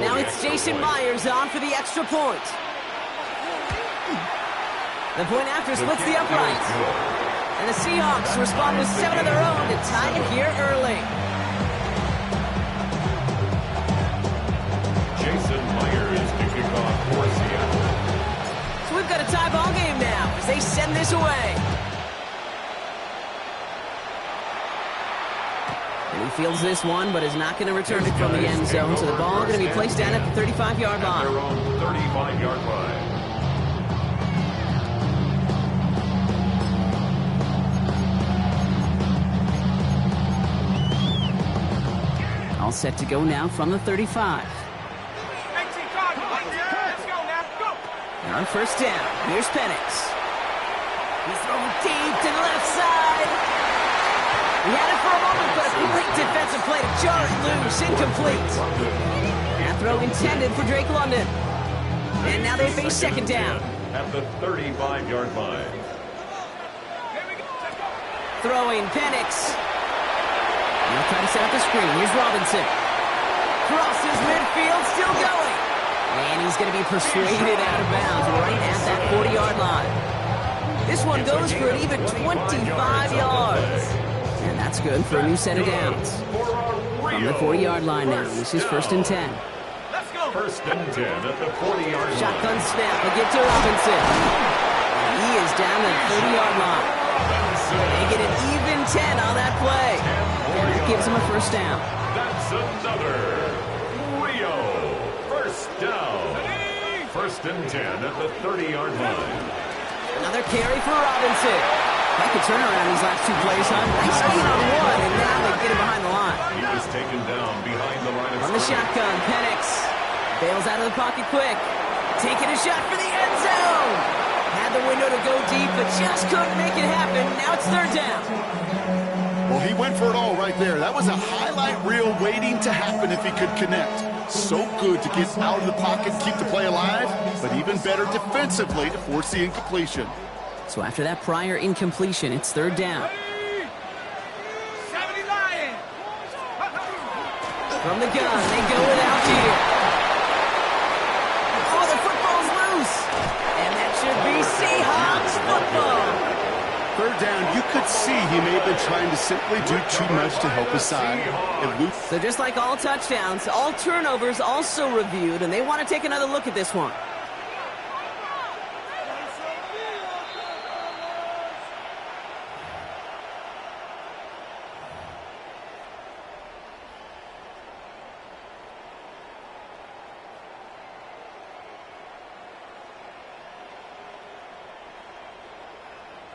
Now it's Jason Myers on for the extra point. The point after splits the uprights. And the Seahawks respond with 7 of their own to tie it here early. Jason Myers to kick off for Seattle. So we've got a tie ball game now as they send this away. And he fields this one, but is not going to return it from the end zone. So the ball going to be placed down at the 35-yard line. Their own 35-yard line. All set to go now from the 35. And on first down, here's Penix. He's thrown deep to the left side. He had it for a moment, but a great defensive play to jar it loose, incomplete. That throw intended for Drake London. And now they face second down. At the 35-yard line. Throwing Penix. He'll try to set up the screen. Here's Robinson. Crosses midfield, still going. And he's going to be persuaded out of bounds right at that 40-yard line. This one goes for an even 25 yards. And that's good for a new set of downs. From the 40-yard line now, this is first and 10. First and 10 at the 40-yard line. Shotgun snap, they get to Robinson. He is down to the 30-yard line. They get an even 10 on that play. And that gives him a first down. That's another Rio first down. First and 10 at the 30-yard line. Another carry for Robinson. That could turn around these last 2 plays, huh? Nice gain on one, and now they get him behind the line. He was taken down behind the line of From the shotgun, Penix bails out of the pocket quick. Taking a shot for the end zone. Had the window to go deep, but just couldn't make it happen. Now it's third down. Well, he went for it all right there. That was a highlight reel waiting to happen if he could connect. So good to get out of the pocket, keep the play alive, but even better defensively to force the incompletion. So after that prior incompletion, it's third down. From the gun, they go without Jeter. Oh, the football's loose. And that should be Seahawks football. Third down, you could see he may have been trying to simply do too much to help his side. So just like all touchdowns, all turnovers also reviewed, and they want to take another look at this one.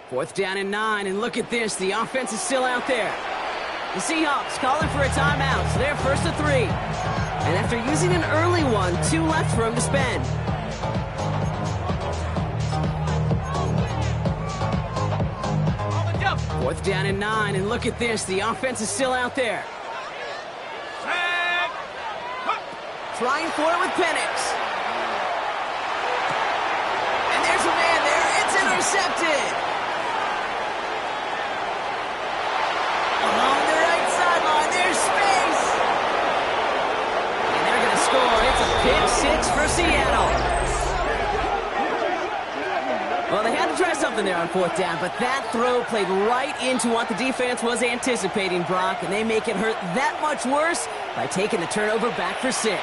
Fourth down and 9, and look at this. The offense is still out there. The Seahawks calling for a timeout, so they're first to 3. And after using an early one, 2 left for him to spend. Fourth down and 9, and look at this. The offense is still out there. Trying for it with Penix. And there's a man there. It's intercepted. Along the right sideline, there's space. And they're going to score. It's a pick 6 for Seattle. Well, they had to try something there on fourth down, but that throw played right into what the defense was anticipating, Brock, and they make it hurt that much worse by taking the turnover back for 6.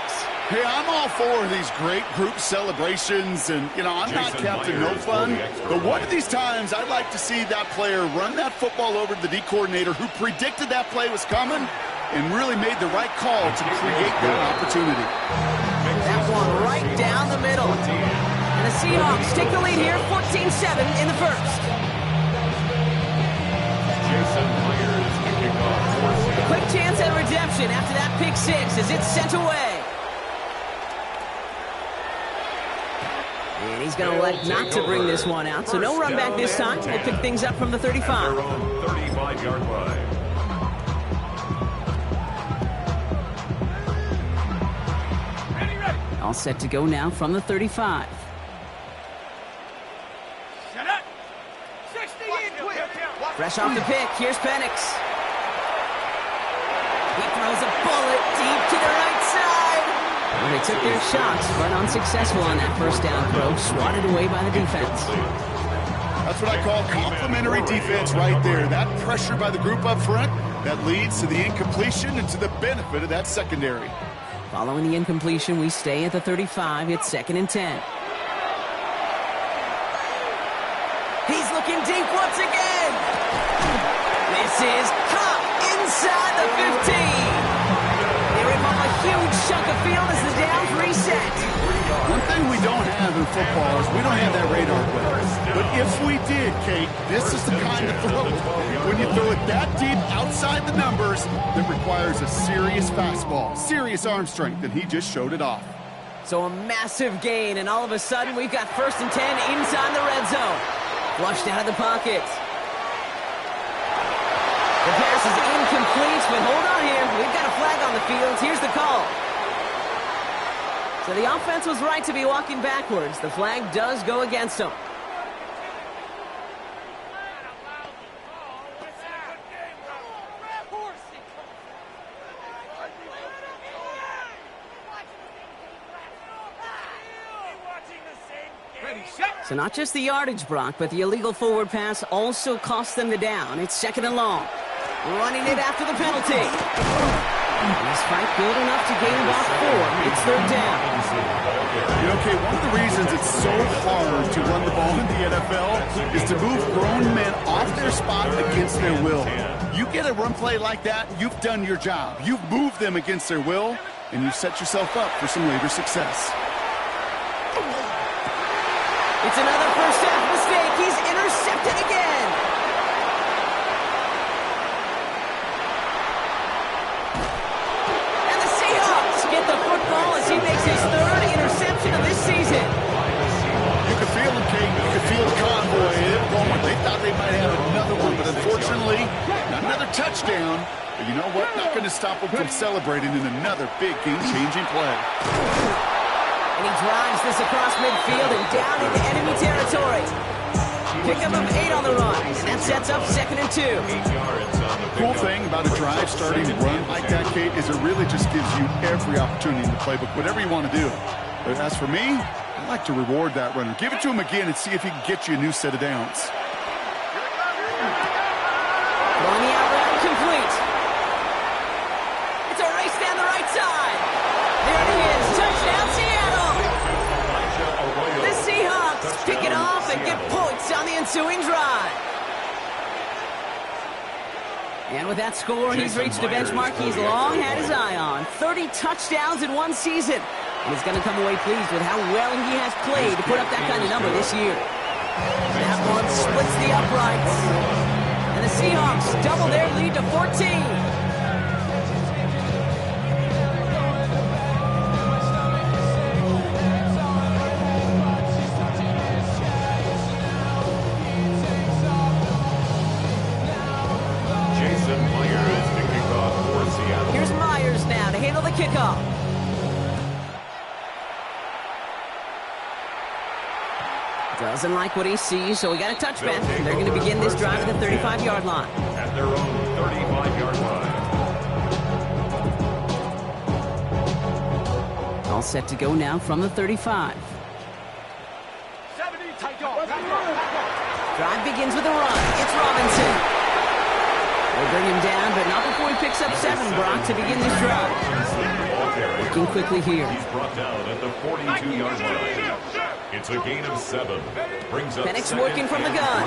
Hey, I'm all for these great group celebrations, and, I'm not Captain No Fun, but one of these times I'd like to see that player run that football over to the D coordinator who predicted that play was coming and really made the right call to create that opportunity. That one right down the middle. And the Seahawks take the lead here, 14-7 in the first. Jason Myers to kick off for Seattle. Quick chance at redemption after that pick 6 as it's sent away. And he's going to elect not to bring this one out. So no run back this time. We'll pick things up from the 35. Their own 35-yard line. All set to go now from the 35. Fresh off the pick, here's Penix. He throws a bullet deep to the right side. Well, They took their shots, but unsuccessful on that first down throw, swatted away by the defense. That's what I call complimentary defense right there. That pressure by the group up front, that leads to the incompletion and to the benefit of that secondary. Following the incompletion, we stay at the 35. It's 2nd and 10. He's looking deep once again. This is caught inside the 15. They rip off a huge chunk of field as the downs reset. One thing we don't have in football is we don't have that radar play. But if we did, Kate, this is the kind of throw. When you throw it that deep outside the numbers, that requires a serious fastball, serious arm strength, and he just showed it off. So a massive gain, and all of a sudden we've got 1st and 10 inside the red zone. Flushed out of the pocket. The pass is incomplete, but hold on here. We've got a flag on the field. Here's the call. So the offense was right to be walking backwards. The flag does go against them. So not just the yardage, Brock, but the illegal forward pass also cost them the down. It's 2nd and long. Running it after the penalty. He's fight good enough to gain about 4. It's 3rd down. Okay, one of the reasons it's so hard to run the ball in the NFL is to move grown men off their spot against their will. You get a run play like that, you've done your job. You've moved them against their will, and you've set yourself up for some later success. It's another first half mistake. He's intercepted again. And the Seahawks get the football as he makes his 3rd interception of this season. You could feel him, Kate. You could feel the convoy going. They thought they might have another one, but unfortunately, not another touchdown. But you know what? Not going to stop them from celebrating in another big game-changing play. And he drives this across midfield and down into enemy territory. Pickup of 8 on the run. And that sets up 2nd and 2. The cool thing about a drive starting to run like that, Kate, is it really just gives you every opportunity in the playbook, whatever you want to do. But as for me, I like to reward that runner. Give it to him again and see if he can get you a new set of downs. Throwing the out route complete. It's a race down the right side. There it is. Touchdown, Seattle. The Seahawks pick it off and get points on the ensuing drive. And with that score, he's reached a benchmark he's long had his eye on. 30 touchdowns in one season. And he's going to come away pleased with how well he has played to put up that kind of number this year. That one splits the uprights. And the Seahawks double their lead to 14. Kickoff. Doesn't like what he sees, so we got a touchback. They're going to begin this drive at the 35-yard line. At their own 35-yard line. All set to go now from the 35. Drive begins with a run. It's Robinson. They'll bring him down, but not before he picks up 7, Brock, to begin this drive. Working quickly here. He's brought down at the 42-yard line. It's a gain of 7. Brings up Penix working from the gun.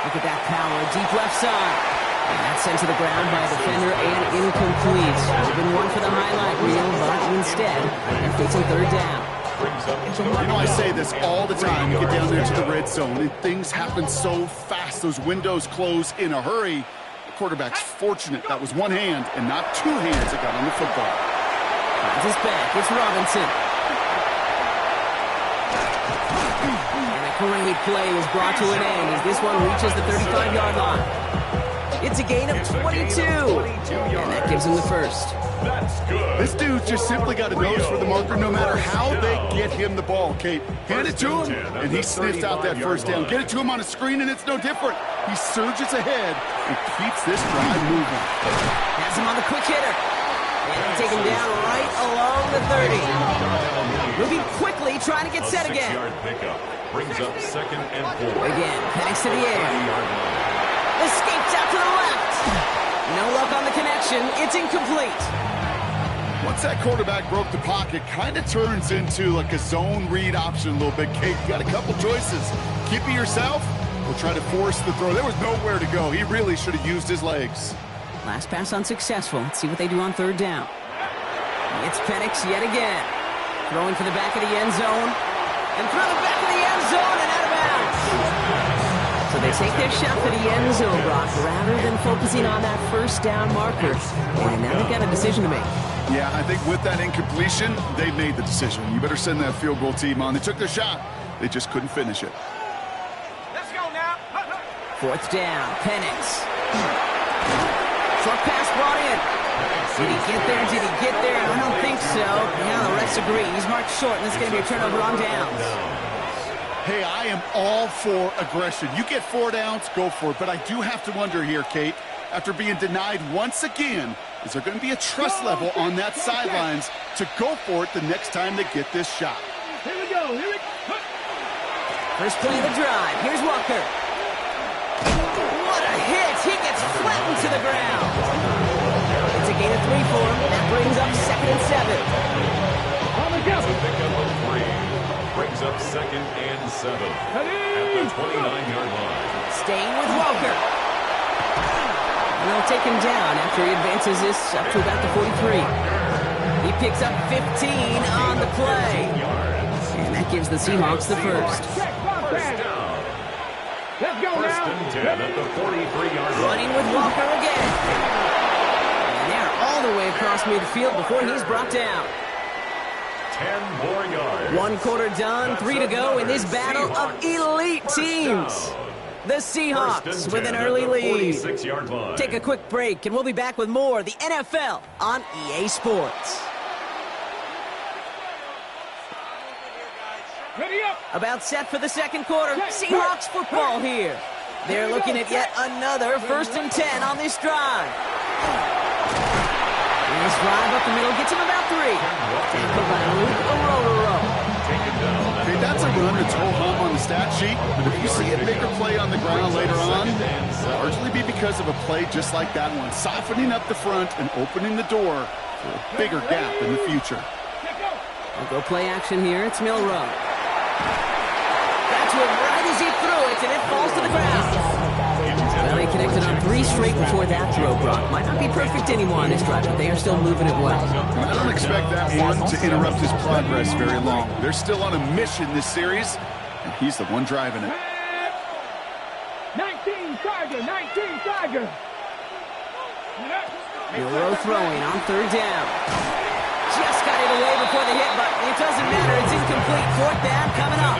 Look at that power, deep left side. And that's sent to the ground by a defender and incomplete. Would have been one for the highlight reel, but instead, they're facing 3rd down. You know, I say this all the time. You get down there to the red zone, and things happen so fast. Those windows close in a hurry. The quarterback's fortunate that was one hand and not 2 hands that got on the football. Finds his back. It's Robinson. And a great play is brought to an end as this one reaches the 35-yard line. It's a gain of 22. And that gives him the first. That's good. This dude just simply got a nose for the marker no matter how they get him the ball, Kate. Hand it to him, and he sniffs out that first down. Get it to him on a screen, and it's no different. He surges ahead and keeps this drive moving. Has him on the quick hitter. And they take him down right along the 30. Moving quickly, trying to get set again. 6-yard pickup brings up 2nd and 4. Again, Penix to the air. Escapes out to the left. No luck on the connection. It's incomplete. Once that quarterback broke the pocket, kind of turns into like a zone read option a little bit. Kate, you got a couple choices. Keep it yourself or try to force the throw. There was nowhere to go. He really should have used his legs. Last pass unsuccessful. Let's see what they do on 3rd down. It's Penix yet again. Throwing for the back of the end zone. And through the back of the end zone and out of bounds. So they take their shot for the end zone, Brock, rather than focusing on that 1st down marker. And now they've got a decision to make. Yeah, I think with that incompletion, they made the decision. You better send that field goal team on. They took their shot. They just couldn't finish it. Let's go now. 4th down, Penix. Short pass brought in. Did he get there? Did he get there? I don't think so. Yeah, the refs agree. He's marked short, and this is going to be a turnover on downs. Hey, I am all for aggression. You get 4 downs, go for it. But I do have to wonder here, Kate, after being denied once again, is there going to be a trust level on that sidelines to go for it the next time they get this shot? Here we go. Here we go. First play of the drive. Here's Walker. What a hit. He gets flattened to the ground. It's a gain of 3 for him. That brings up 2nd and 7. It's a pickup of 3. Brings up 2nd and 7 at the 29-yard line. Staying with Walker. And they'll take him down after he advances this up to about the 43. He picks up 15 on the play. And that gives the Seahawks the first. First down. Let's go First now. and 10 at the 43-yard line. Running with Walker again. And they're all the way across midfield before he's brought down. 10 more yards. 1 quarter done, 3 to go in this battle of elite teams. The Seahawks with an early lead. Take a quick break, and we'll be back with more of the NFL on EA Sports. Ready up. About set for the 2nd quarter. Seahawks football here. They're looking at yet another 1st and 10 on this drive. This drive up the middle gets him about 3. Tackled by Luke Orhorhoro. Okay, that's a run that's ho-hum on the stat sheet, but if you see a bigger play on the ground later on, it'll largely be because of a play just like that one, softening up the front and opening the door for a bigger gap in the future. We'll go play action here. It's Milroe. Got to him right as he threw it, and it falls to the ground. Well, they connected on 3 straight before that throw, Brock. Might not be perfect anymore on this drive, but they are still moving it well. I don't expect that one to interrupt his progress very long. They're still on a mission this series, and he's the one driving it. 19 Tiger. 19 Tiger. Milroe throwing on 3rd down. Just got it away before the hit, but it doesn't matter. It's incomplete. 4th down coming up.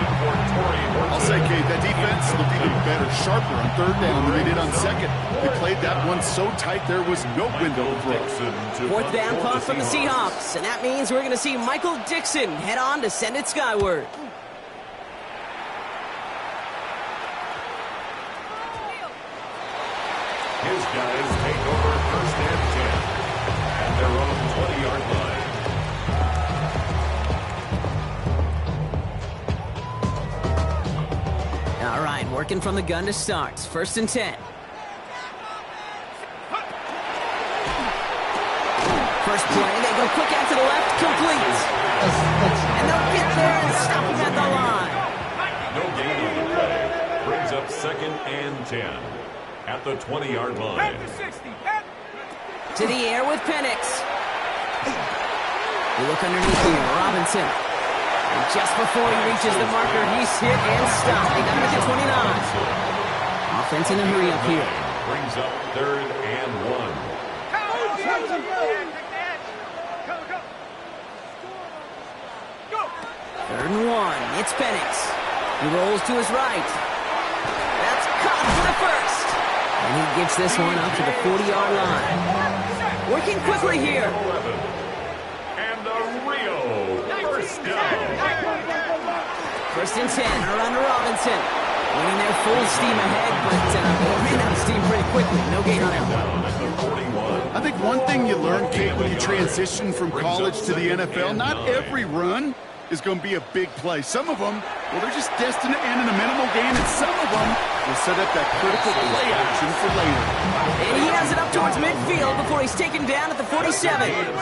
I'll say, Kate, that defense looked even better, sharper on 3rd down than they did on 2nd. They played that one so tight there was no window to throw. 4th down punt from the Seahawks, and that means we're going to see Michael Dixon head on to send it skyward. His guys take over 1st and 10 at their own 20-yard line. All right, working from the gun to start. 1st and 10. First play, they go quick out to the left, complete. And they'll get there and stop him at the line. No gain on the play. Brings up 2nd and 10 at the 20-yard line. To the air with Penix. You look underneath here, Robinson. And just before he reaches the marker, he's hit and stopped. They got him at the 29. Offense in a hurry up here. Brings up 3rd and 1. 3rd and 1. It's Penix. He rolls to his right. That's caught for the first. And he gets this one up to the 40-yard line. Working quickly here. 11. And the Rio first down. 1st and 10. Around to Robinson. Winning their full steam ahead, but ran out of steam pretty quickly. No gain on that one. I think one thing you learn, Kate, when you transition from college to the NFL, not every run is going to be a big play. Some of them, well, they're just destined to end in a minimal gain, and some of them will set up that critical play action for later. And he has it up towards midfield before he's taken down at the 47. Third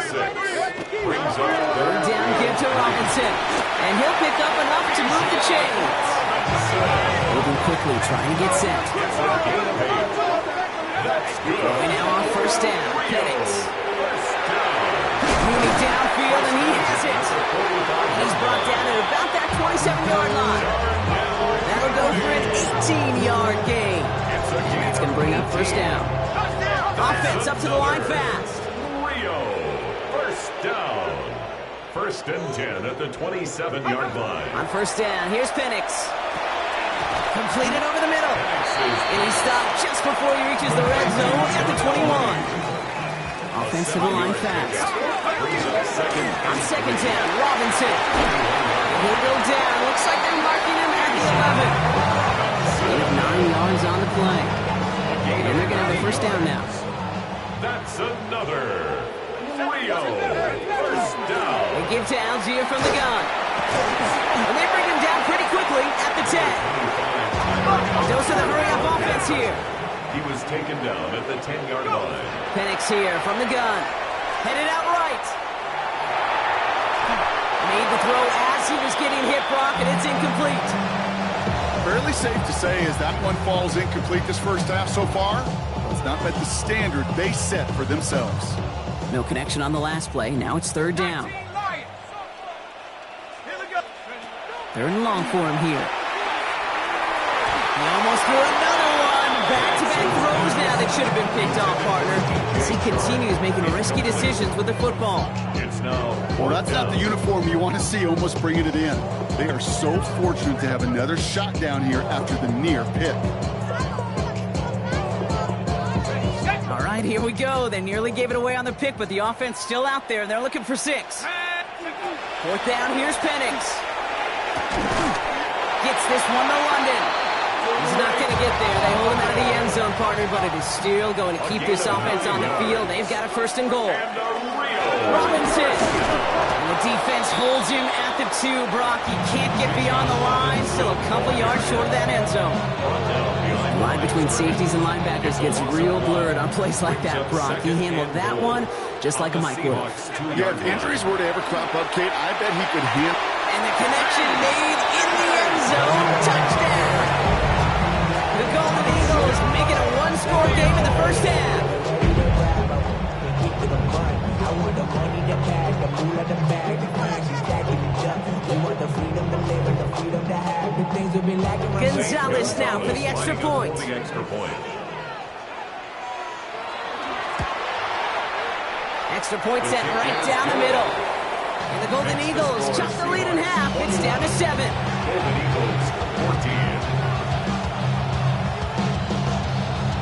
down, give to Robinson. And he'll pick up enough to move the chains. Moving quickly, trying to get set. Going now on first down, Penix. Moving downfield, and he has it. He's brought down at about that 27-yard line. That'll go for an 18-yard gain. And that's going to bring up first down. Offense up to the line fast. Rio, first down. First and 10 at the 27-yard line. On first down, here's Penix. Completed over the middle. And he stopped just before he reaches the red zone at the 21. Offense to the line fast. On second down, Robinson. He'll go down. Looks like they're marking him at the 11. Gain of 9 yards on the play. And they're going to have the first down now. That's another Rio first down. They give to Algier from the gun. And they bring him down pretty quickly at the 10. Dose of the hurry-up offense here. He was taken down at the 10-yard line. Penix here from the gun. Headed out right. Made the throw as he was getting hit, Brock, and it's incomplete. Fairly safe to say as that one falls incomplete this first half so far. It's not met the standard they set for themselves. No connection on the last play. Now it's third down. Third and long for him here. He almost threw another one. Back-to-back throws now that should have been picked off, partner. As he continues making risky decisions with the football. It's now. Well, that's not the uniform you want to see almost bringing it in. They are so fortunate to have another shot down here after the near pick. All right, here we go. They nearly gave it away on the pick, but the offense still out there. They're looking for 6. Fourth down, here's Penix. Gets this one to London. He's not going to get there. They hold him out of the end zone, partner, but it is still going to keep this offense on the field. They've got a first and goal. Robinson. And the defense holds him at the 2. Brock, he can't get beyond the line. Still a couple yards short of that end zone. The line between safeties and linebackers gets real blurred on plays like that, Brock. He handled that one just like a Mike would. Yeah, if injuries were to ever crop up, Kate, I bet he could handle. And the connection made in the end zone. Touchdown. The Golden Eagles make it a one-score game in the first half. Gonzalez now for the extra point. Extra point set right down the middle. And the Golden Eagles chuck the lead in half. It's down to 7. Golden Eagles 14.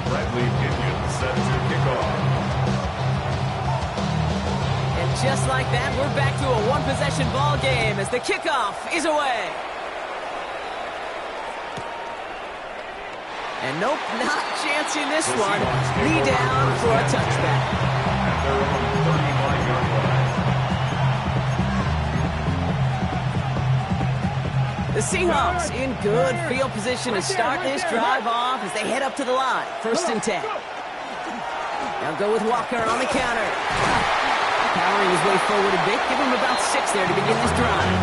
Bradley Pinion set to kick off. And just like that, we're back to a one-possession ball game as the kickoff is away. And nope, not chancing this one. Knee down for a touchback. At their own 35-yard line. The Seahawks in good field position to start this drive off as they head up to the line. First and 10. Now go with Walker on the counter. Powering his way forward a bit. Give him about 6 there to begin this drive.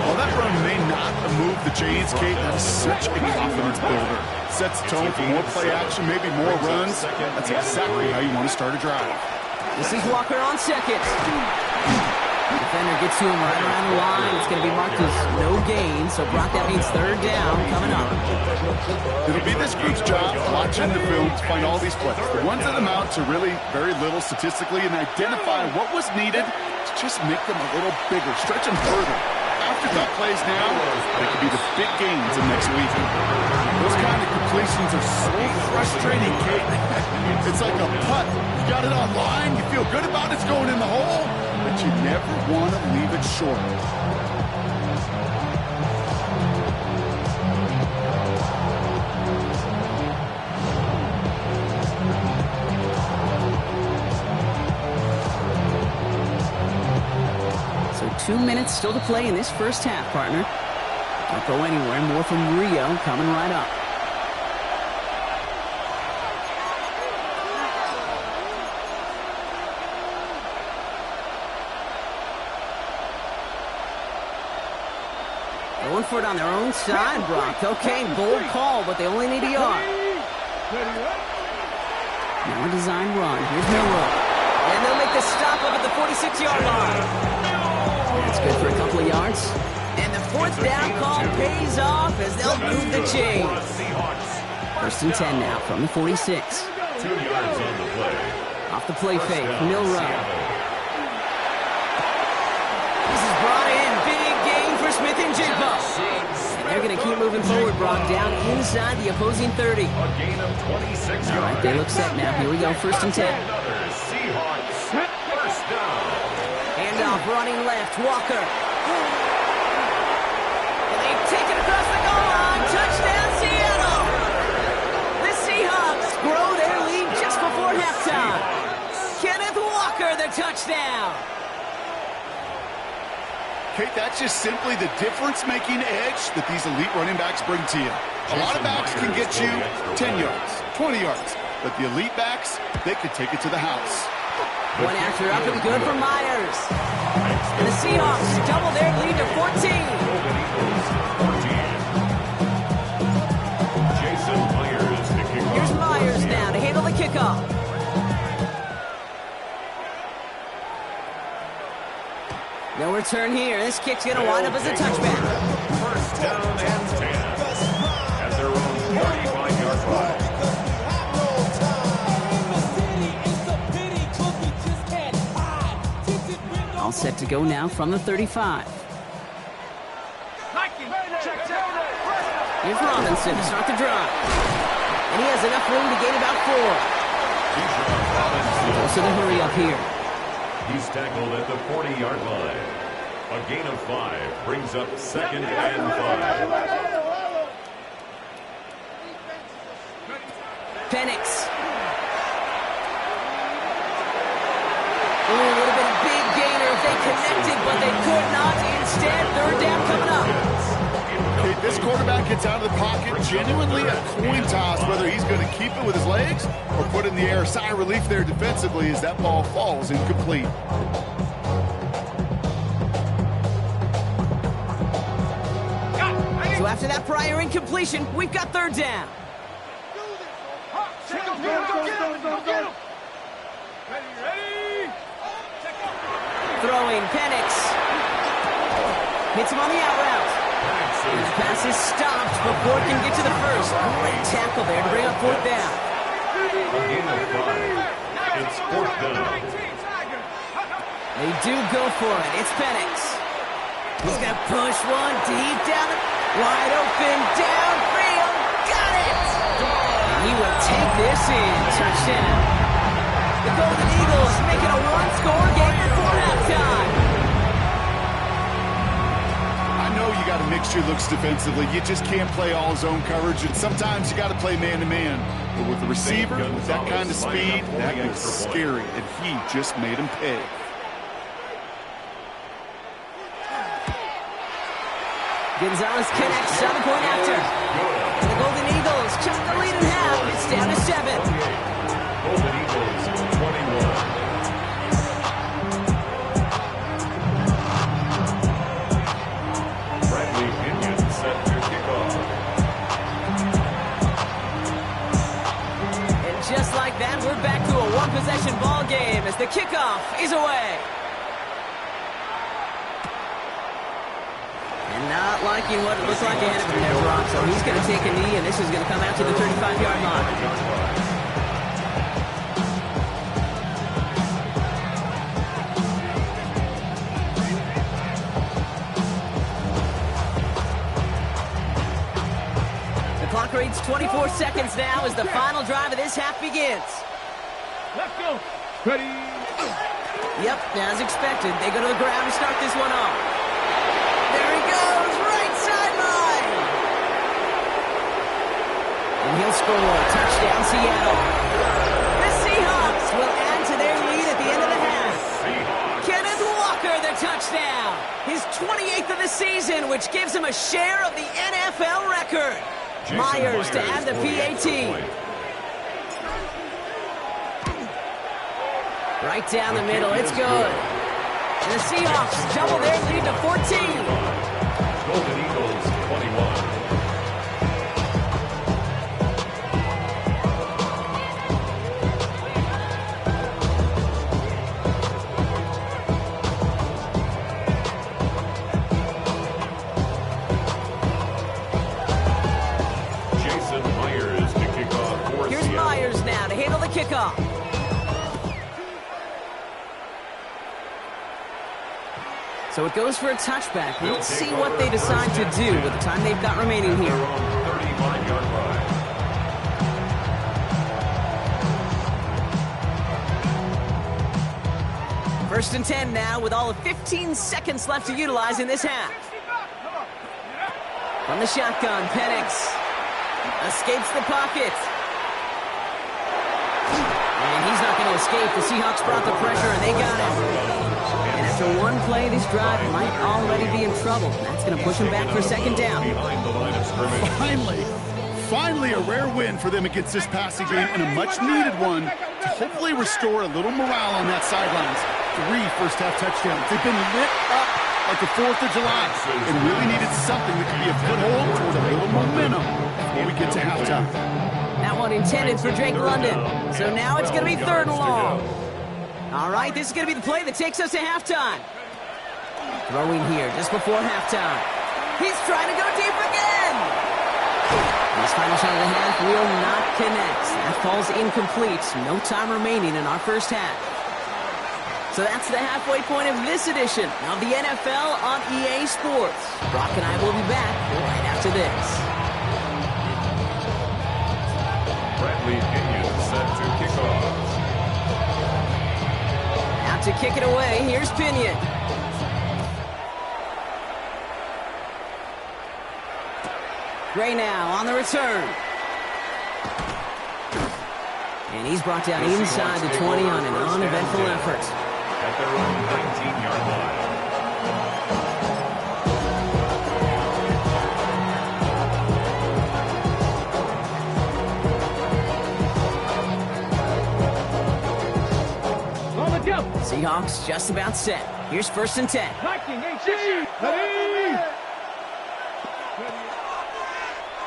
Well, that run may not move the chains, Kate. That is such a confidence builder. Sets the tone for more play action, maybe more runs. That's exactly how you want to start a drive. This is Walker on second. Defender gets to him right around the line. It's going to be marked as no gain, so Brock, that means third down coming up. It'll be this group's job watching the film to find all these plays. The ones that amount to really very little statistically and identify what was needed to just make them a little bigger, stretch them further. Afterthought plays now, they could be the big gains of next week. Those kind of completions are so frustrating, Kate. It's like a putt. You got it on line, you feel good about it's going in the hole, but you never want to leave it short. 2 minutes still to play in this first half, partner. Don't go anywhere. More from Rio coming right up. Going for it on their own side, Brock. Okay, bold call, but they only need a yard. Now a design run. Here's Milroe. And they'll make the stop up at the 46-yard line. That's good for a couple of yards. And the fourth down call pays off as they'll move the chains. First and 10 now from the 46. 2 yards on the play. Off the play fake, Milroe. This is brought in. Big gain for Smith and Jigba. And they're going to keep moving forward, Brock, down inside the opposing 30. A gain of 26 yards. All right, they look set now. Here we go, first and 10. Another Seahawks first down. Handoff running left, Walker. And they take it across the goal line. Touchdown, Seattle. The Seahawks grow their lead just before halftime. Kenneth Walker, the touchdown. Kate, that's just simply the difference-making edge that these elite running backs bring to you. A lot of backs can get you 10 yards, 20 yards, but the elite backs, they could take it to the house. One after up and good for Myers. And the Seahawks double their lead to 14. Jason Myers to kick off. Here's Myers now to handle the kickoff. No return here. This kick's going to wind up as a touchback. First down and 10 at their own 45-yard line. All set to go now from the 35. Here's Robinson to start the drive. And he has enough room to gain about 4. Also the hurry up here. He's tackled at the 40-yard line. A gain of 5 brings up second and 5. Penix. Ooh, a little bit of big gainer if they connected, but they could not. Instead, third down coming up. Okay, this quarterback gets out of the pocket, genuinely a coin toss, whether he's going to keep it with his legs or put it in the air. Sigh of relief there defensively as that ball falls incomplete. So after that prior incompletion, we've got third down. Throwing, Penix. Hits him on the out route. And the pass is stopped before it can get to the first. Great tackle there to bring up fourth down. A gain of 5. It's fourth down. They do go for it. It's Penix. He's going to push one deep down. Wide open, downfield. Got it! He will take this in. Touchdown. The Golden Eagles make it a one-score game before halftime. I know you got to mix your looks defensively. You just can't play all zone coverage, and sometimes you got to play man-to-man. But with the receiver, with that kind of speed, that was scary, and he just made him pay. Gonzalez connects, 7-point after. The Golden Eagles cut the lead in half. It's down to 7. Golden Eagles 21. Bradley Pinion set to kick off. And just like that, we're back to a one-possession ball game as the kickoff is away. Not liking what it looks like ahead of him there, Brock. So he's going to take a knee, and this is going to come out to the 35-yard line. The clock reads 24 seconds now as the final drive of this half begins. Let's go. Ready. Yep, as expected, they go to the ground to start this one off. There he goes, right sideline. And he'll score. Touchdown, Seattle. The Seahawks will add to their lead at the end of the half. Kenneth Walker, the another touchdown. His 28th of the season, which gives him a share of the NFL record. Myers to add the PAT. Right down the middle, it's good. And the Seahawks double their lead to 14. Golden Eagles 21. Kickoff. So it goes for a touchback. Let's see what they decide to do with the time they've got remaining here. 35-yard line. First and 10 now with all of 15 seconds left to utilize in this half. From the shotgun, Penix escapes the pocket. And he's not going to escape. The Seahawks brought the pressure, and they got him. And after one play, this drive might already be in trouble. That's going to push him back for second down. Finally a rare win for them against this passing game, and a much-needed one to hopefully restore a little morale on that sidelines. 3 first-half touchdowns. They've been lit up like the 4th of July and really needed something that could be a foothold toward a little momentum before we get to halftime. That one intended for Drake London. So now it's going to be 3rd and long. All right, this is going to be the play that takes us to halftime. Throwing here just before halftime. He's trying to go deep again. His final shot of the half will not connect. That falls incomplete. No time remaining in our first half. So that's the halfway point of this edition of the NFL on EA Sports. Brock and I will be back right after this. Bradley Pinion set to kick off. Out to kick it away, here's Pinion. Gray now on the return. And he's brought down inside the 20 on an uneventful effort. At their own 19-yard line. Seahawks just about set. Here's 1st and 10.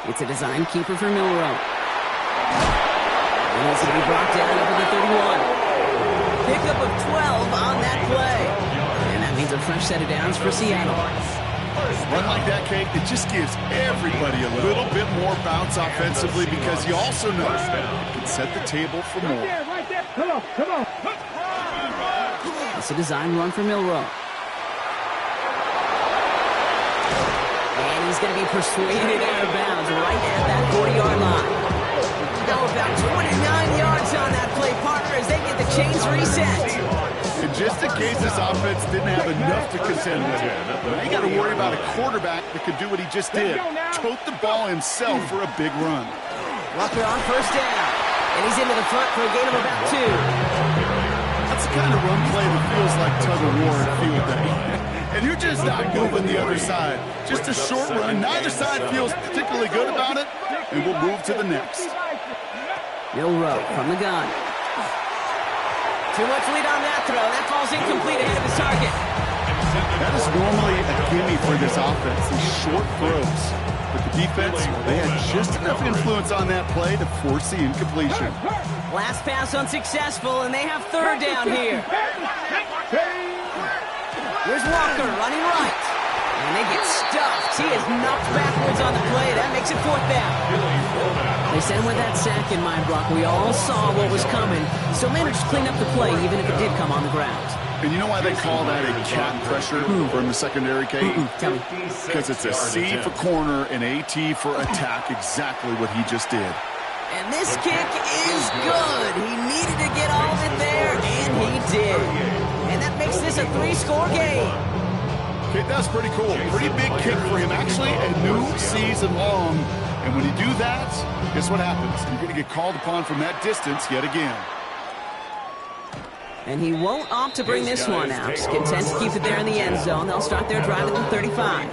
It's a design keeper for Milroe. And he's going to be brought down over the 31. Pickup of 12 on that play. And that means a fresh set of downs for Seattle. Run like that, Kate, it just gives everybody a little bit more bounce offensively because you also know it can set the table for more. Right there. Come on. It's a design run for Milroe. And he's going to be persuaded out of bounds right at that 40-yard line. Now about 29 yards on that play, partner, as they get the chains reset. And just in case this offense didn't have enough to contend with, now you got to worry about a quarterback that could do what he just did, tote the ball himself for a big run. Rucker on 1st down, and he's into the front for a gain of about 2. That's the kind of run play that feels like tug-of-war at field day. And you're just not moving the other side. Just a short run. Neither side feels particularly good about it, and we'll move to the next. Milroe from the gun. Too much lead on that throw. That falls incomplete ahead of his target. That is normally a gimme for this offense, these short throws. But the defense, they had just enough influence on that play to force the incompletion. Last pass unsuccessful, and they have 3rd down here. Here's Walker running right. And they get stuffed. He is knocked backwards on the play. That makes it 4th down. They sent him with that sack in mind, Brock. We all saw what was coming. So managed to clean up the play, even if it did come on the ground. And you know why they call that a cat pressure from the secondary, Kate? Tell me. Because it's a C for corner and a T for attack, exactly what he just did. And this kick is good. He needed to get all of it there, and he did. And that makes this a 3-score game. Okay, that's pretty cool. Pretty big kick for him. Actually, a new season long. And when you do that, guess what happens? You're going to get called upon from that distance yet again. And he won't opt to bring this one out. He's content to keep it there in the end zone. They'll start their drive at the 35.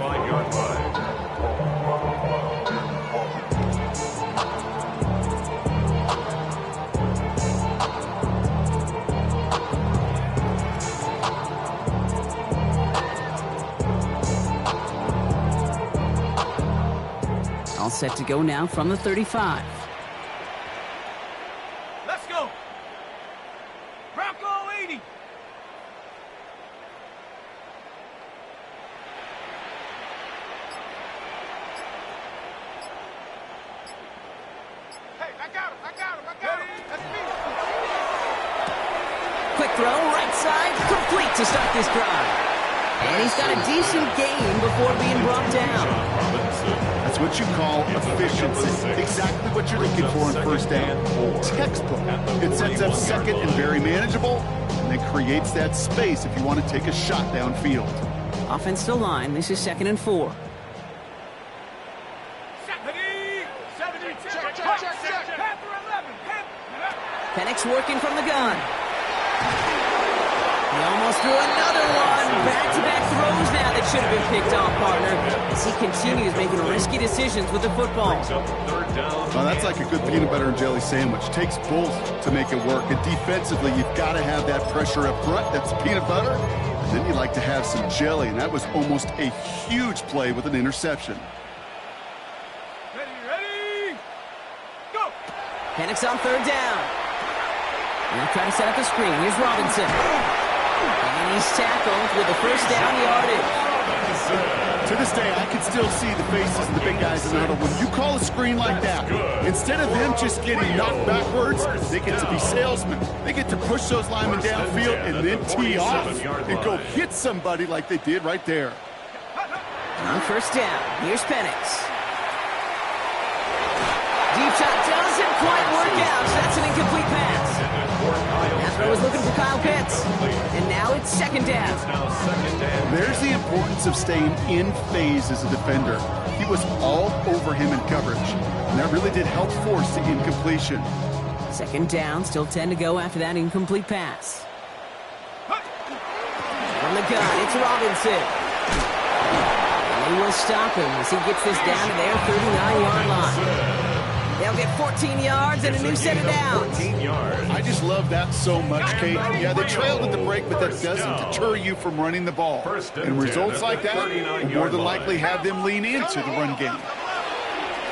All set to go now from the 35. Let's go. Bronco 80. Hey, I got him. That's me. Quick throw, right side, complete to start this drive. And he's got a decent gain before being brought down. That's what you call efficiency. Exactly what you're looking for in first down. Textbook. It sets up second and very manageable, and then creates that space if you want to take a shot downfield. Offensive line, this is 2nd and 4. 70. Check. Panther 11. Penix working from the gun. He almost threw another one. Back-to-back throws now that should have been picked off, partner, as he continues making risky decisions with the football. Well, that's like a good peanut butter and jelly sandwich. Takes both to make it work. And defensively, you've got to have that pressure up front. That's peanut butter. And then you like to have some jelly. And that was almost a huge play with an interception. Ready. Go. Penix on 3rd down. Now trying to set up the screen. Here's Robinson. And he's tackled with the first down yardage. To this day, I can still see the faces of the big guys in the huddle. When you call a screen like that, instead of them just getting knocked backwards, they get to be salesmen. They get to push those linemen downfield and then tee off and go hit somebody like they did right there. On 1st down, here's Penix. Deep shot doesn't quite work out, so that's an incomplete pass. That throw was looking for Kyle Pitts. And now it's 2nd down. There's the importance of staying in phase as a defender. He was all over him in coverage, and that really did help force the incompletion. 2nd down, still 10 to go after that incomplete pass. From the gun, it's Robinson. And he will stop him as he gets this down to their 39-yard line. They'll get 14 yards and a new set of downs. I just love that so much, Kate. Yeah, they trailed at the break, but that doesn't deter you from running the ball. And results like that will more than likely have them lean into the run game.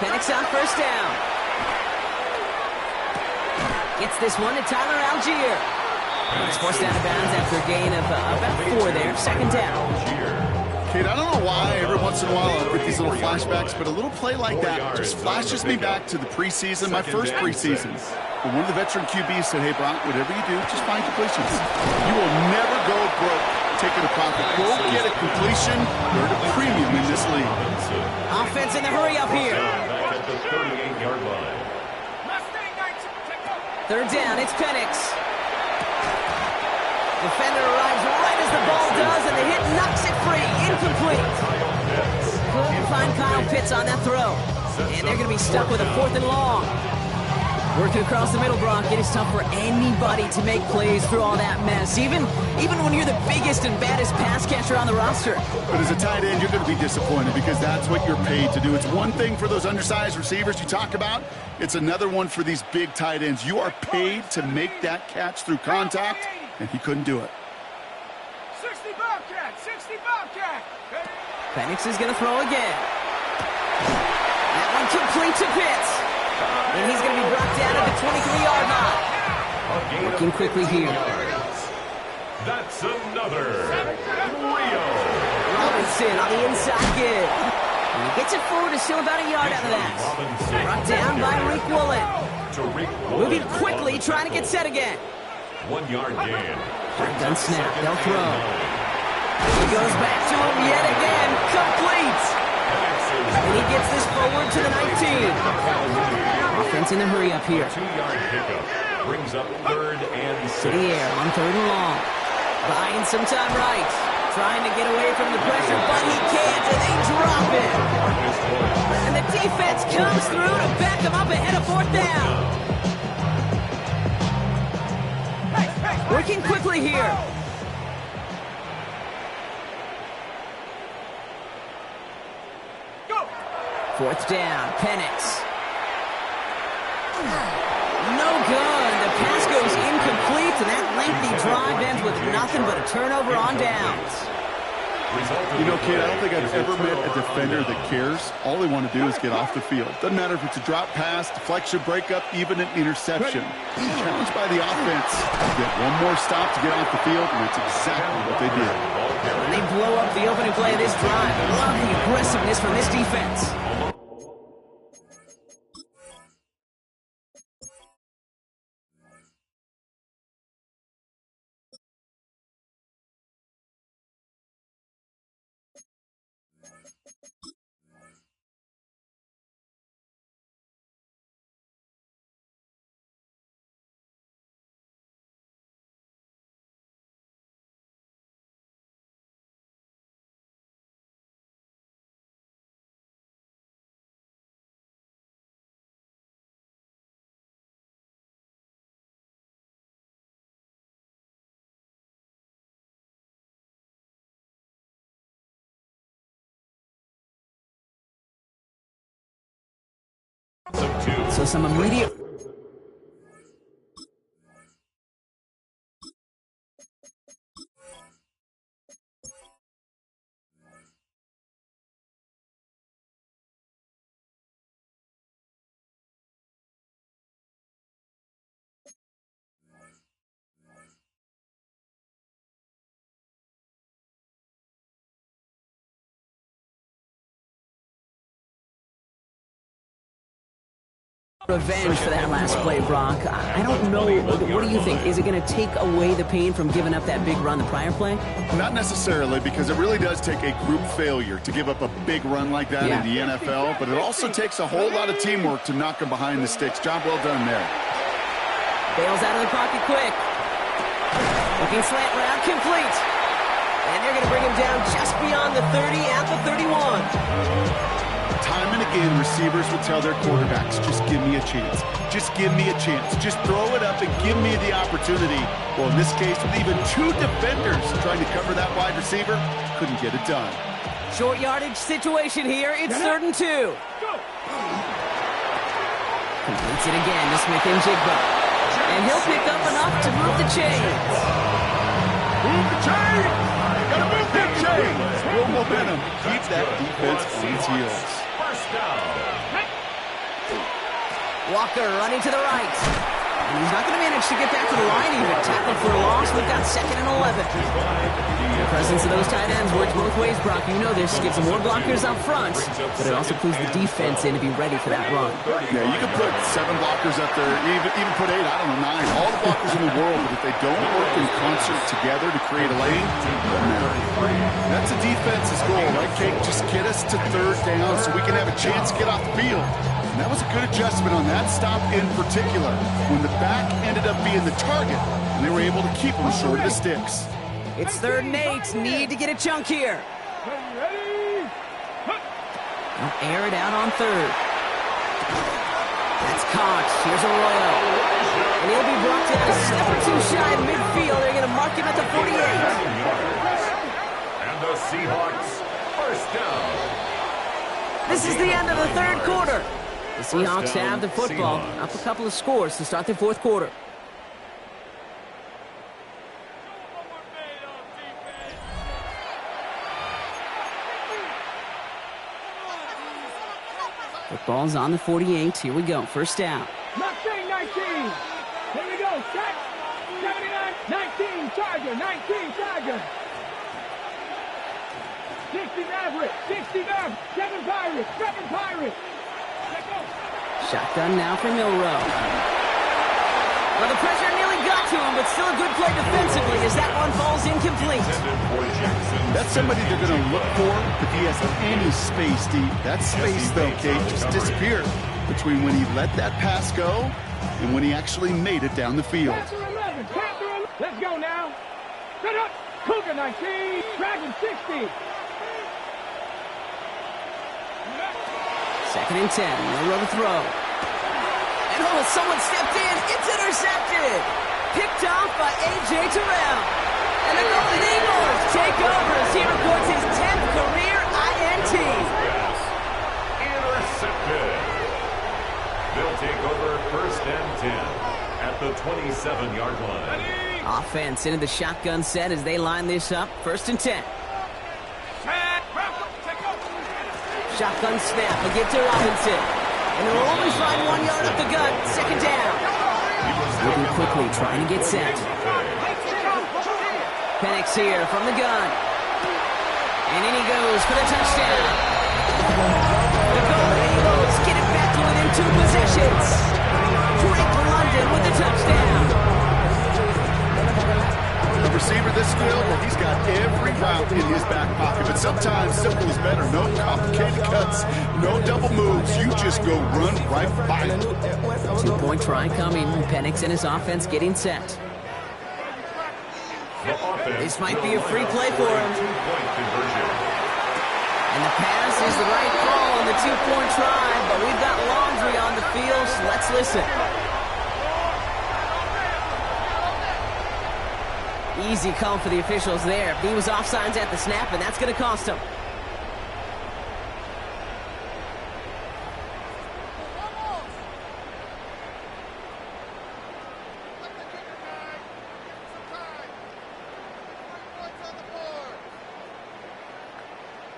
Penix on 1st down. Gets this one to Tyler Algier. He's forced out of bounds after a gain of about 4 there. 2nd down. Kate, I don't know why every once in a while I get these little flashbacks, but a little play like that just flashes me back to the preseason, my first preseason. When one of the veteran QBs said, hey, Brock, whatever you do, just find completions. You will never go broke taking a profit. Go get a completion. You're at a premium in this league. Offense in the hurry up here. 3rd down, it's Penix. Defender arrives right as the ball does, and the hit knocks it free. Incomplete. Couldn't find Kyle Pitts on that throw. And they're going to be stuck with a 4th and long. Working across the middle, Brock. It is tough for anybody to make plays through all that mess, even when you're the biggest and baddest pass catcher on the roster. But as a tight end, you're going to be disappointed because that's what you're paid to do. It's one thing for those undersized receivers you talk about. It's another one for these big tight ends. You are paid to make that catch through contact, and he couldn't do it. 60 Bobcat. Penix is going to throw again. That one complete to Pitts. And he's going to be brought down at the 23-yard line. Working quickly here. That's another Rio. Robinson on the inside give. And he gets it forward to still about a yard out of that. Brought down by Rick Woolen. Moving quickly, trying to get set again. 1 yard gain. Shotgun snap, they'll throw. He goes back to him yet again, complete. And he gets this forward to the 19. Offense in the hurry up here. 2-yard pickup brings up 3rd and 6. To the air on 3rd and long. Buying some time right. Trying to get away from the pressure, but he can't, and they drop it. And the defense comes through to back him up ahead of 4th down. working quickly here. Go. Fourth down, Penix. No good. The pass goes incomplete, and that lengthy drive ends with nothing but a turnover on downs. You know, Kate, I don't think I've ever met a defender that cares. All they want to do is get off the field. Doesn't matter if it's a drop pass, deflection, breakup, even an interception. Challenged by the offense. Get one more stop to get off the field, and that's exactly what they did. They blow up the opening play of this drive. Love the aggressiveness from this defense. So some immediate... revenge for that last play, Brock. I don't know. What do you think? Is it going to take away the pain from giving up that big run the prior play? Not necessarily, because it really does take a group failure to give up a big run like that in the NFL, but it also takes a whole lot of teamwork to knock them behind the sticks. Job well done there. Bails out of the pocket quick. Looking slant route, complete. And they're going to bring him down just beyond the 30 at the 31. Time and again, receivers would tell their quarterbacks, just give me a chance. Just give me a chance. Just throw it up and give me the opportunity. Well, in this case, with even two defenders trying to cover that wide receiver, couldn't get it done. Short yardage situation here. It's 3rd and 2. Completes it again to Smith-Njigba. And he'll pick up enough to move the chains. Move the chains! Gotta move that chains! Build momentum. Keep that defense on its heels. Walker running to the right. And he's not going to manage to get back to the line even. Tackled for a loss. We've got 2nd and 11. The presence of those tight ends works both ways, Brock. You know this. Gives them more blockers up front, but it also clues the defense in to be ready for that run. Yeah, you can put 7 blockers up there, even put 8, I don't know, 9. All the blockers in the world, but if they don't work in concert together to create a lane, it doesn't matter. That's a defense's goal, right, Kate? Just get us to 3rd down so we can have a chance to get off the field. And that was a good adjustment on that stop in particular, when the back ended up being the target, and they were able to keep them short of the sticks. It's 3rd and 8. Need to get a chunk here. They'll air it out on 3rd. That's caught. Here's Arroyo. And he'll be brought down a step or two shy of midfield. They're going to mark him at the 48. And the Seahawks, 1st down. This is the end of the 3rd quarter. The Seahawks have the football, up a couple of scores to start the 4th quarter. Football's on the 48. Here we go. 1st down. 19. Here we go. Check. 79. 19. Charger. 19. Charger. 60 Maverick. 60 Maverick. 7 Pirates. 7 Pirates. Shotgun now for Milrow. Well, the pressure nearly got to him, but still a good play defensively as that one falls incomplete. That's somebody they're going to look for if he has any space deep. That space, though, Kate, just disappeared between when he let that pass go and when he actually made it down the field. Let's go now. Set up. Cougar 19. Dragon 60. 2nd and 10. Milrow to throw. And someone stepped in. It's intercepted. Picked off by A.J. Terrell. And the Golden Eagles take over as he records his 10th career INT. Intercepted. They'll take over 1st and 10 at the 27-yard line. Offense into the shotgun set as they line this up. 1st and 10. Shotgun snap. They'll get to Robinson. And they'll only find 1 yard up the gut. 2nd down. Moving quickly, trying to get set. Penix here from the gun. And in he goes for the touchdown. The Golden Eagles get it back to within 2 possessions. Drake London with the touchdown. The receiver this skilled, well, he's got every route in his back pocket. But sometimes simple is better. No complicated cuts, no double moves. You just go run right by it. 2-point try coming. Penix and his offense getting set. This might be a free play for him. And the pass is the right call on the 2-point try, but we've got laundry on the field, so let's listen. Easy call for the officials there. He was offsides at the snap, and that's going to cost him.